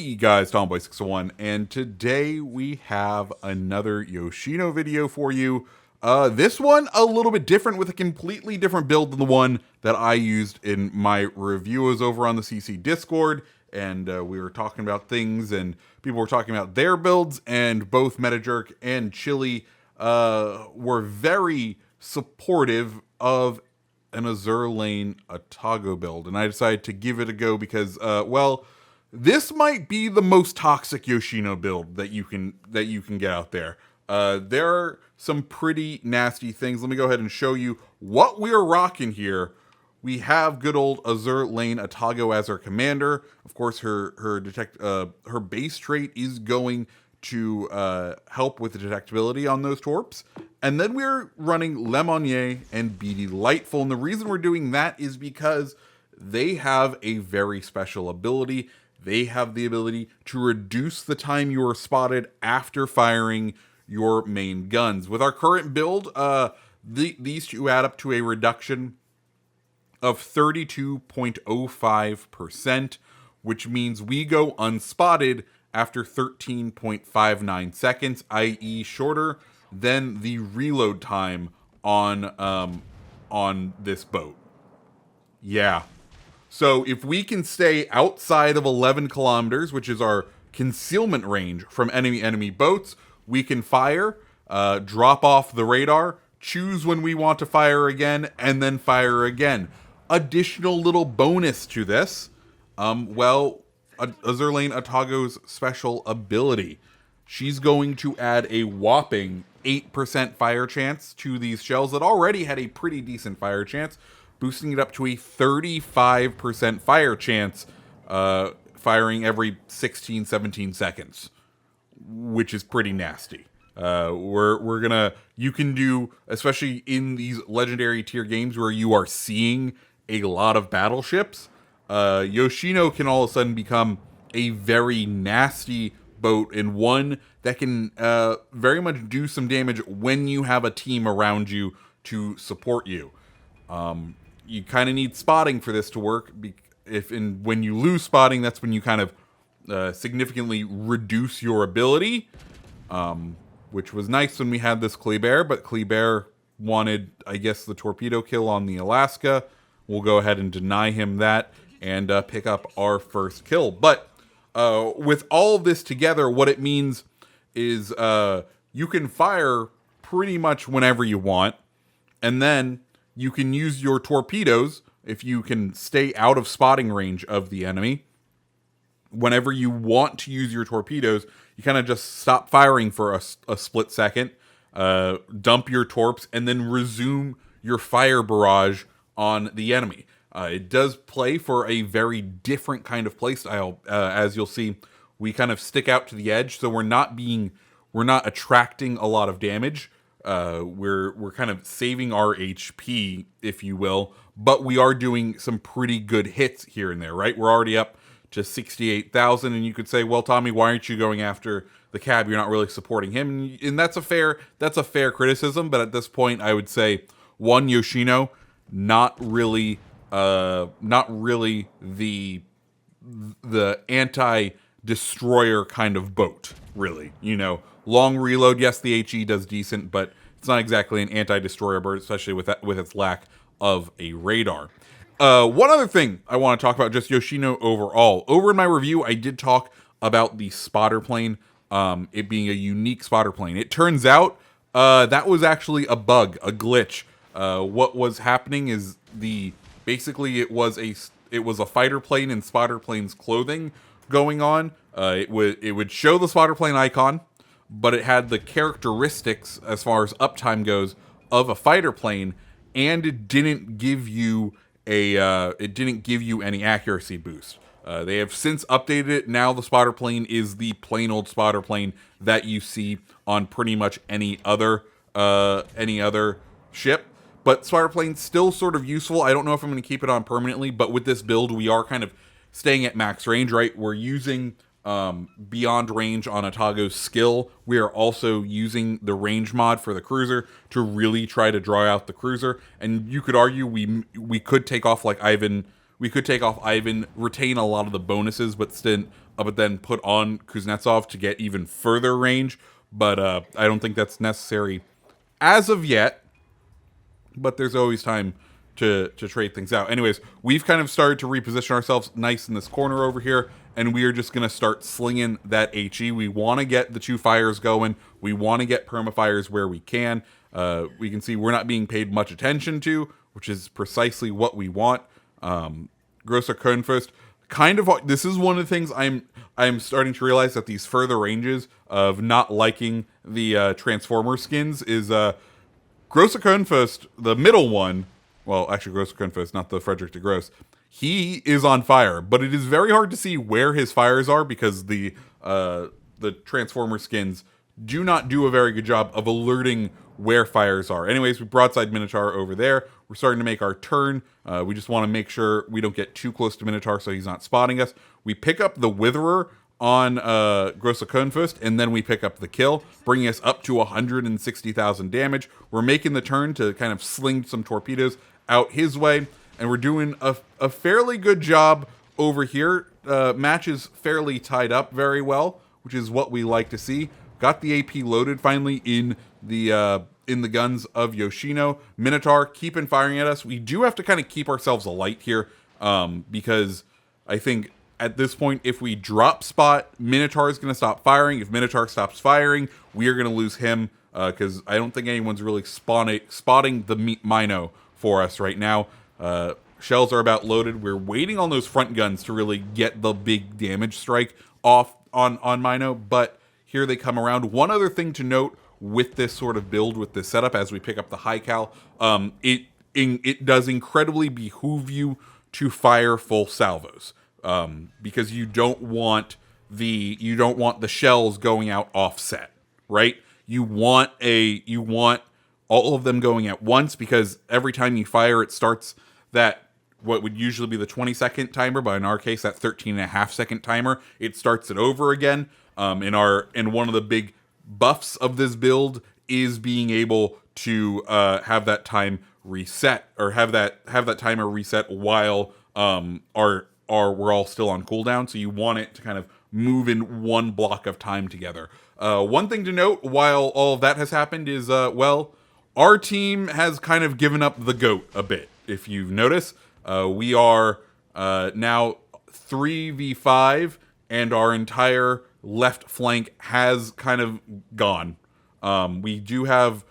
Hey guys, Tomboy601, and today we have another Yoshino video for you. This one a little bit different with a completely different build than the one that I used in my reviews over on the CC Discord, and we were talking about things, and people were talking about their builds, and both Metajerk and Chili were very supportive of an Azure Lane Atago build, and I decided to give it a go because, well, this might be the most toxic Yoshino build that you can get out there. There are some pretty nasty things. Let me go ahead and show you what we're rocking here. We have good old Azure Lane Atago as our commander. Of course, her base trait is going to help with the detectability on those torps. And then we're running Lemonnier and Be Delightful. And the reason we're doing that is because they have a very special ability. They have the ability to reduce the time you are spotted after firing your main guns. With our current build, these two add up to a reduction of 32.05%, which means we go unspotted after 13.59 seconds, i.e. shorter than the reload time on this boat. Yeah. So if we can stay outside of 11 kilometers, which is our concealment range from enemy boats, we can fire, drop off the radar, choose when we want to fire again, and then fire again. Additional little bonus to this, Azure Lane Atago's special ability. She's going to add a whopping 8% fire chance to these shells that already had a pretty decent fire chance, boosting it up to a 35% fire chance, firing every 16, 17 seconds, which is pretty nasty. You can do, especially in these legendary tier games where you are seeing a lot of battleships, Yoshino can all of a sudden become a very nasty boat, and one that can very much do some damage when you have a team around you to support you. You kind of need spotting for this to work. When you lose spotting, that's when you kind of significantly reduce your ability, which was nice when we had this Kleber, but Kleber wanted, I guess, the torpedo kill on the Alaska. We'll go ahead and deny him that and pick up our first kill. But with all of this together, what it means is you can fire pretty much whenever you want, and then you can use your torpedoes if you can stay out of spotting range of the enemy. Whenever you want to use your torpedoes, you kind of just stop firing for a split second, dump your torps, and then resume your fire barrage on the enemy. It does play for a very different kind of playstyle. As you'll see, we kind of stick out to the edge, so we're not attracting a lot of damage. We're kind of saving our HP, if you will, but we are doing some pretty good hits here and there, right? We're already up to 68,000, and you could say, well, Tommy, why aren't you going after the cab? You're not really supporting him, and that's a fair criticism. But at this point, I would say, one, Yoshino, not really the anti-destroyer kind of boat, really. You know, long reload, yes, the HE does decent, but it's not exactly an anti-destroyer bird, especially with its lack of a radar. One other thing I want to talk about, just Yoshino overall. Over in my review, I did talk about the spotter plane, it being a unique spotter plane. It turns out that was actually a bug, a glitch. What was happening is basically it was a fighter plane in spotter plane's clothing going on. It would show the spotter plane icon, but it had the characteristics as far as uptime goes of a fighter plane, and it didn't give you any accuracy boost. They have since updated it. Now the spotter plane is the plain old spotter plane that you see on pretty much any other ship. But spotter plane's still sort of useful. I don't know if I'm going to keep it on permanently, but with this build, we are kind of staying at max range, right? We're using beyond range on Atago's skill. We are also using the range mod for the cruiser to really try to draw out the cruiser. And you could argue we could take off like Ivan. We could take off Ivan, retain a lot of the bonuses, but but then put on Kuznetsov to get even further range. But I don't think that's necessary as of yet. But there's always time to trade things out. Anyways, we've kind of started to reposition ourselves nice in this corner over here, and we are just going to start slinging that HE. We want to get the 2 fires going. We want to get permafires where we can. We can see we're not being paid much attention to, which is precisely what we want. Grosser Kernfürst, kind of, this is one of the things I'm starting to realize, that these further ranges of not liking the Transformer skins is Grosser Kernfürst, the middle one. Well, actually, Grosser Kernfürst, not the Frederick de Gross. He is on fire, but it is very hard to see where his fires are because the Transformer skins do not do a very good job of alerting where fires are. Anyways, we broadside Minotaur over there. We're starting to make our turn. We just want to make sure we don't get too close to Minotaur so he's not spotting us. We pick up the Witherer on Grosser Kernfürst, and then we pick up the kill, bringing us up to 160,000 damage. We're making the turn to kind of sling some torpedoes out his way, and we're doing a fairly good job over here. Match is fairly tied up very well, which is what we like to see. Got the AP loaded finally in the guns of Yoshino. Minotaur keeping firing at us. We do have to kind of keep ourselves alight here, because I think at this point, if we drop spot, Minotaur is going to stop firing. If Minotaur stops firing, we are going to lose him, because I don't think anyone's really spotting the Mino for us right now. Shells are about loaded. We're waiting on those front guns to really get the big damage strike off on Mino, but here they come around. One other thing to note with this sort of build, with this setup, as we pick up the high cal, it does incredibly behoove you to fire full salvos, because you don't want the shells going out offset, right? You want all of them going at once, because every time you fire, it starts that what would usually be the 20-second timer, but in our case, that 13.5-second timer, it starts it over again. And one of the big buffs of this build is being able to have that time reset, or have that timer reset while we're all still on cooldown. So you want it to kind of move in one block of time together. One thing to note while all of that has happened is, our team has kind of given up the goat a bit. If you've noticed, we are now 3v5, and our entire left flank has kind of gone. We do have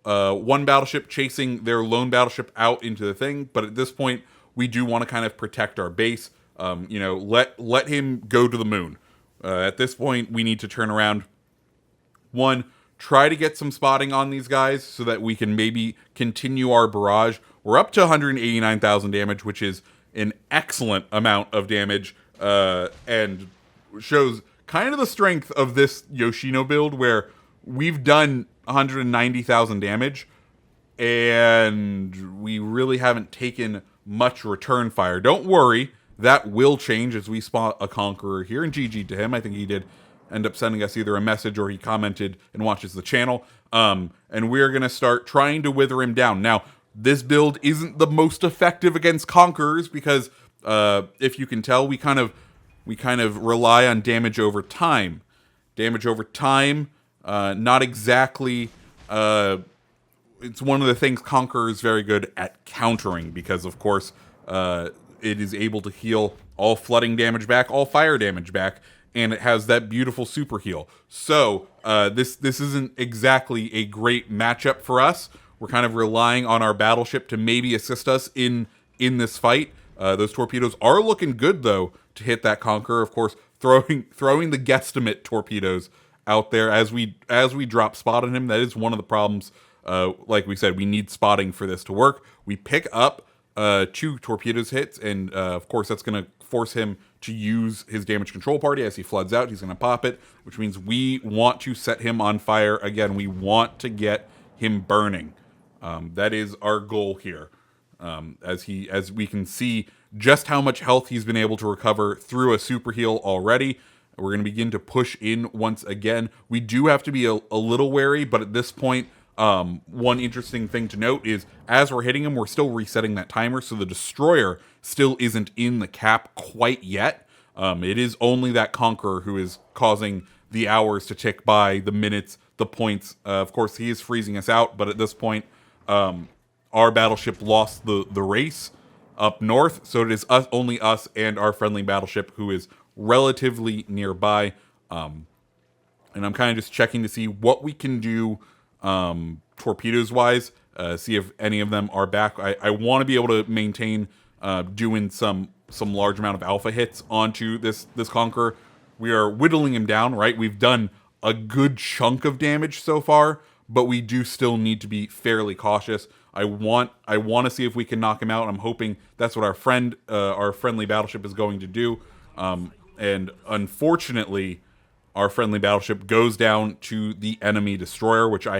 one battleship chasing their lone battleship out into the thing, but at this point, we do want to kind of protect our base. Let him go to the moon. At this point, we need to turn around. One, try to get some spotting on these guys so that we can maybe continue our barrage. We're up to 189,000 damage, which is an excellent amount of damage, and shows kind of the strength of this Yoshino build, where we've done 190,000 damage, and we really haven't taken much return fire. Don't worry, that will change as we spot a Conqueror here, and GG to him. I think he did end up sending us either a message or he commented and watches the channel. And we're going to start trying to wither him down. Now, this build isn't the most effective against Conquerors because, if you can tell, we kind of rely on damage over time. Damage over time, not exactly... it's one of the things Conqueror is very good at countering because, of course, it is able to heal all flooding damage back, all fire damage back, and it has that beautiful super heal. So this isn't exactly a great matchup for us. We're kind of relying on our battleship to maybe assist us in this fight. Those torpedoes are looking good, though, to hit that Conqueror. Of course, throwing the guesstimate torpedoes out there as we drop spot on him. That is one of the problems. Like we said, we need spotting for this to work. We pick up 2 torpedoes hits, and of course that's going to force him to use his damage control party. As he floods out, he's going to pop it, which means we want to set him on fire again. We want to get him burning. That is our goal here. As we can see just how much health he's been able to recover through a super heal already. We're going to begin to push in once again. We do have to be a little wary, but at this point, one interesting thing to note is as we're hitting him, we're still resetting that timer, so the destroyer still isn't in the cap quite yet. It is only that Conqueror who is causing the hours to tick by, the minutes, the points. Of course, he is freezing us out, but at this point, our battleship lost the race up north, so it is only us and our friendly battleship who is relatively nearby. And I'm kind of just checking to see what we can do torpedoes wise, see if any of them are back. I want to be able to maintain doing some large amount of alpha hits onto this Conqueror. We are whittling him down, right? We've done a good chunk of damage so far, but we do still need to be fairly cautious. I want to see if we can knock him out. I'm hoping that's what our friendly battleship is going to do. And unfortunately, our friendly battleship goes down to the enemy destroyer, which I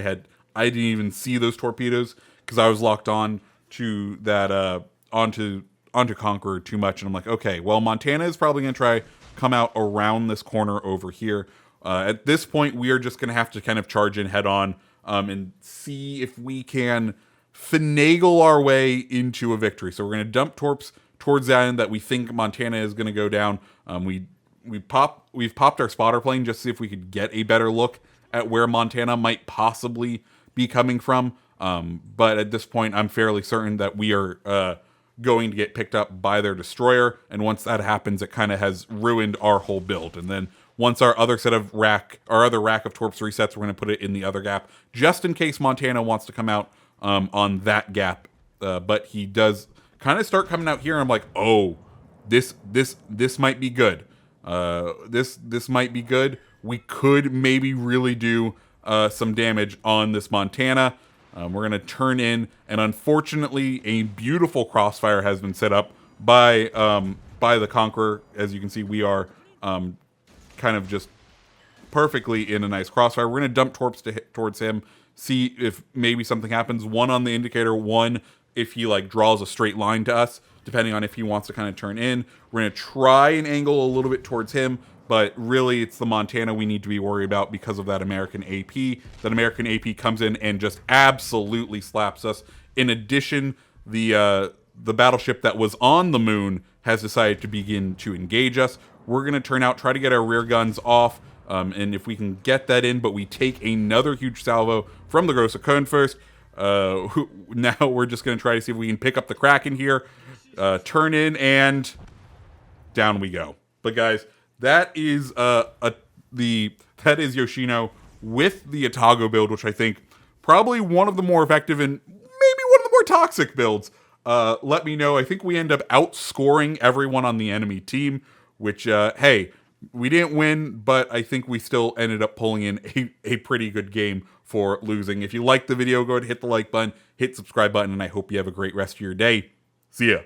didn't even see those torpedoes because I was locked on to that onto Conqueror too much, and I'm like, okay, well, Montana is probably going to try come out around this corner over here. At this point, we are just going to have to kind of charge in head on and see if we can finagle our way into a victory. So we're going to dump torps towards that end that we think Montana is going to go down. We've popped our spotter plane just to see if we could get a better look at where Montana might possibly be coming from. But at this point, I'm fairly certain that we are going to get picked up by their destroyer. And once that happens, it kind of has ruined our whole build. And then once our other rack of torps resets, we're going to put it in the other gap just in case Montana wants to come out on that gap. But he does kind of start coming out here, and I'm like, oh, this might be good. This might be good. We could maybe really do some damage on this Montana. We're going to turn in, and unfortunately, a beautiful crossfire has been set up by the Conqueror. As you can see, we are kind of just perfectly in a nice crossfire. We're going to dump torps towards him, see if maybe something happens. One on the indicator, one if he like draws a straight line to us, depending on if he wants to kind of turn in. We're going to try and angle a little bit towards him, but really it's the Montana we need to be worried about because of that American AP. That American AP comes in and just absolutely slaps us. In addition, the battleship that was on the moon has decided to begin to engage us. We're going to try to get our rear guns off, and if we can get that in, but we take another huge salvo from the Grosse Köln first. Now we're just going to try to see if we can pick up the Kraken here, turn in, and down we go. But guys, that is Yoshino with the Atago build, which I think probably one of the more effective and maybe one of the more toxic builds. Let me know. I think we end up outscoring everyone on the enemy team, which hey, we didn't win, but I think we still ended up pulling in a pretty good game for losing. If you liked the video, go ahead and hit the like button, hit subscribe button, and I hope you have a great rest of your day. See ya.